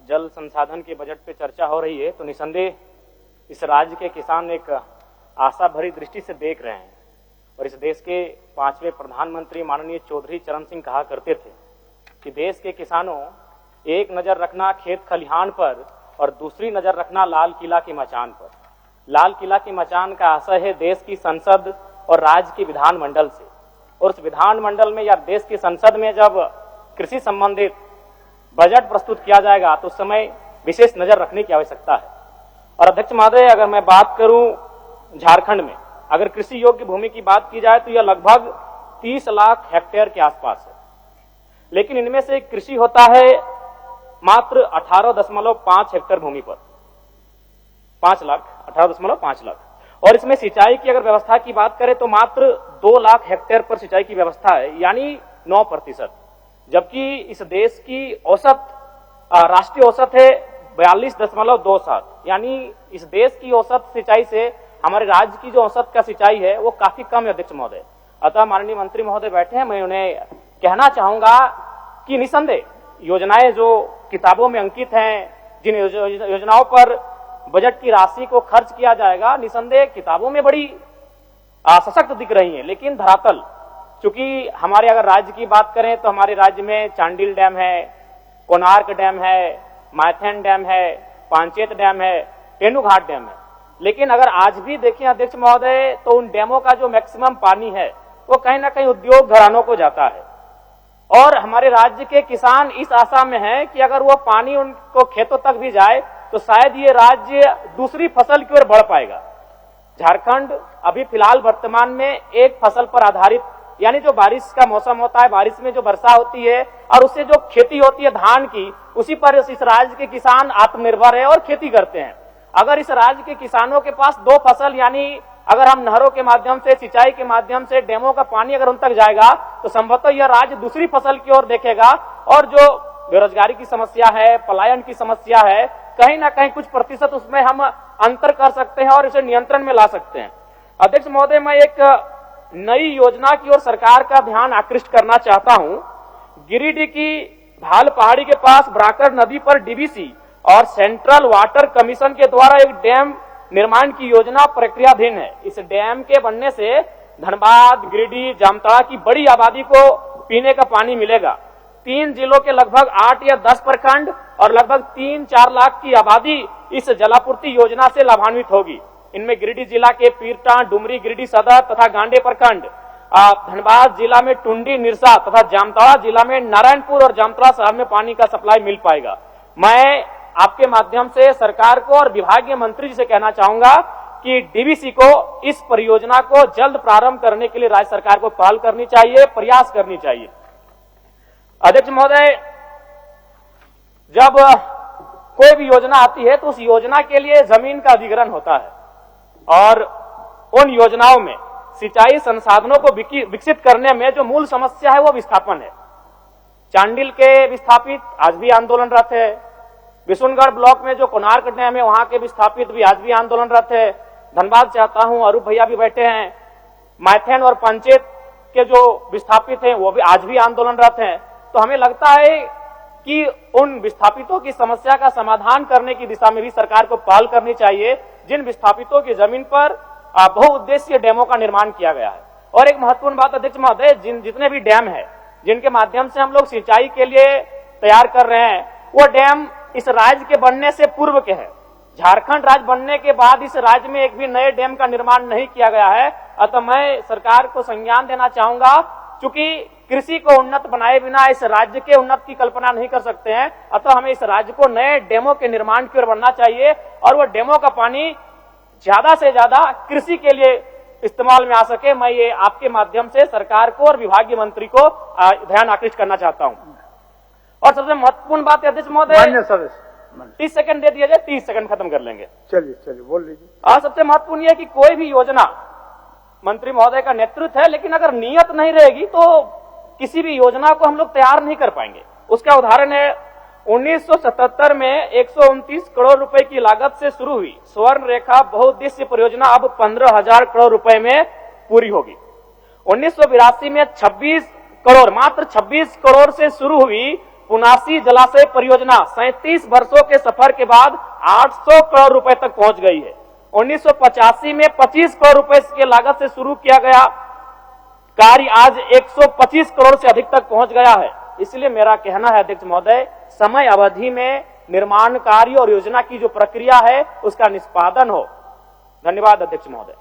जल संसाधन के बजट पे चर्चा हो रही है तो निसंदेह इस राज्य के किसान एक आशा भरी दृष्टि से देख रहे हैं। और इस देश के 5वें प्रधानमंत्री माननीय चौधरी चरण सिंह कहा करते थे कि देश के किसानों, एक नजर रखना खेत खलिहान पर और दूसरी नजर रखना लाल किला की मचान पर। लाल किला की मचान का आशय है देश की संसद और राज्य की विधानमंडल से, और उस विधानमंडल में या देश की संसद में जब कृषि संबंधित बजट प्रस्तुत किया जाएगा तो उस समय विशेष नजर रखने की आवश्यकता है। और अध्यक्ष महोदय, अगर मैं बात करूं झारखंड में अगर कृषि योग्य भूमि की बात की जाए तो यह लगभग 30 लाख हेक्टेयर के आसपास है, लेकिन इनमें से कृषि होता है मात्र 18.5 हेक्टेयर भूमि पर, 18.5 लाख। और इसमें सिंचाई की अगर व्यवस्था की बात करें तो मात्र 2 लाख हेक्टेयर पर सिंचाई की व्यवस्था है, यानी 9%। जबकि इस देश की औसत राष्ट्रीय औसत है 42.27, यानी इस देश की औसत सिंचाई से हमारे राज्य की जो औसत का सिंचाई है वो काफी कम है अध्यक्ष महोदय। अतः माननीय मंत्री महोदय बैठे हैं, मैं उन्हें कहना चाहूंगा कि निसंदेह योजनाएं जो किताबों में अंकित हैं, जिन योजनाओं पर बजट की राशि को खर्च किया जाएगा, निसंदेह किताबों में बड़ी सशक्त दिख रही है, लेकिन धरातल, चूंकि हमारे अगर राज्य की बात करें तो हमारे राज्य में चांडिल डैम है, कोणार्क डैम है, माइथन डैम है, पांचेत डैम है, तेनुघाट डैम है। लेकिन अगर आज भी देखें अध्यक्ष महोदय तो उन डैमों का जो मैक्सिमम पानी है वो कहीं ना कहीं उद्योग घरानों को जाता है, और हमारे राज्य के किसान इस आशा में हैं कि अगर वो पानी उनको खेतों तक भी जाए तो शायद ये राज्य दूसरी फसल की ओर बढ़ पाएगा। झारखंड अभी फिलहाल वर्तमान में एक फसल पर आधारित, यानी जो बारिश का मौसम होता है, बारिश में जो वर्षा होती है और उससे जो खेती होती है धान की, उसी पर इस राज्य के किसान आत्मनिर्भर है और खेती करते हैं। अगर इस राज्य के किसानों के पास 2 फसल, यानी अगर हम नहरों के माध्यम से, सिंचाई के माध्यम से डैमों का पानी अगर उन तक जाएगा तो संभवतः यह राज्य दूसरी फसल की ओर देखेगा, और जो बेरोजगारी की समस्या है, पलायन की समस्या है, कहीं ना कहीं कुछ प्रतिशत उसमें हम अंतर कर सकते हैं और इसे नियंत्रण में ला सकते हैं। अध्यक्ष महोदय, मैं एक नई योजना की ओर सरकार का ध्यान आकृष्ट करना चाहता हूं। गिरिडीह की भाल पहाड़ी के पास ब्राकर नदी पर डीवीसी और सेंट्रल वाटर कमीशन के द्वारा एक डैम निर्माण की योजना प्रक्रियाधीन है। इस डैम के बनने से धनबाद, गिरिडीह, जामताड़ा की बड़ी आबादी को पीने का पानी मिलेगा। 3 जिलों के लगभग 8 या 10 प्रखंड और लगभग 3-4 लाख की आबादी इस जलापूर्ति योजना से लाभान्वित होगी। इनमें गिरिडीह जिला के पीरटांड, डुमरी, गिरिडीह सदर तथा गांडे प्रखंड, धनबाद जिला में टुंडी, निरसा तथा जामताड़ा जिला में नारायणपुर और जामताड़ा शहर में पानी का सप्लाई मिल पाएगा। मैं आपके माध्यम से सरकार को और विभागीय मंत्री जी से कहना चाहूंगा कि डीवीसी को, इस परियोजना को जल्द प्रारंभ करने के लिए राज्य सरकार को पहल करनी चाहिए, प्रयास करनी चाहिए। अध्यक्ष महोदय, जब कोई भी योजना आती है तो उस योजना के लिए जमीन का अधिग्रहण होता है, और उन योजनाओं में सिंचाई संसाधनों को विकसित करने में जो मूल समस्या है वो विस्थापन है। चांडिल के विस्थापित आज भी आंदोलनरत है, विशुनगढ़ ब्लॉक में जो कोणार्क डैम है वहां के विस्थापित भी आज भी आंदोलनरत है। धनबाद चाहता हूं, अरूप भैया भी बैठे हैं, माइथन और पंचायत के जो विस्थापित हैं वो भी आज भी आंदोलनरत हैं। तो हमें लगता है कि उन विस्थापितों की समस्या का समाधान करने की दिशा में भी सरकार को पहल करनी चाहिए, जिन विस्थापितों की जमीन पर बहुउद्देशीय डैमों का निर्माण किया गया है। और एक महत्वपूर्ण बात अध्यक्ष महोदय, जितने भी डैम है जिनके माध्यम से हम लोग सिंचाई के लिए तैयार कर रहे हैं, वो डैम इस राज्य के बनने से पूर्व के हैं। झारखंड राज्य बनने के बाद इस राज्य में एक भी नए डैम का निर्माण नहीं किया गया है। अतः मैं सरकार को संज्ञान देना चाहूंगा, चूंकि कृषि को उन्नत बनाए बिना इस राज्य के उन्नत की कल्पना नहीं कर सकते हैं। अतः हमें इस राज्य को नए डैमों के निर्माण की ओर बढ़ना चाहिए, और वह डैमों का पानी ज्यादा से ज्यादा कृषि के लिए इस्तेमाल में आ सके। मैं ये आपके माध्यम से सरकार को और विभागीय मंत्री को ध्यान आकृष्ट करना चाहता हूं। और सबसे महत्वपूर्ण बात है अध्यक्ष महोदय, 30 सेकंड दे दिया जाए, 30 सेकंड खत्म कर लेंगे। चलिए बोल लीजिए। सबसे महत्वपूर्ण यह है कि कोई भी योजना मंत्री महोदय का नेतृत्व है, लेकिन अगर नियत नहीं रहेगी तो किसी भी योजना को हम लोग तैयार नहीं कर पाएंगे। उसका उदाहरण है 1977 में 129 करोड़ रुपए की लागत से शुरू हुई स्वर्ण रेखा बहुउद्देशीय परियोजना अब 15,000 करोड़ रुपए में पूरी होगी। 1982 में 26 करोड़, मात्र 26 करोड़ से शुरू हुई पुनासी जलाशय परियोजना 37 वर्षों के सफर के बाद 800 करोड़ रुपए तक पहुंच गई है। 1985 में 25 करोड़ रुपए की लागत से शुरू किया गया कार्य आज 125 करोड़ से अधिक तक पहुंच गया है। इसलिए मेरा कहना है अध्यक्ष महोदय, समय अवधि में निर्माण कार्य और योजना की जो प्रक्रिया है उसका निष्पादन हो। धन्यवाद अध्यक्ष महोदय।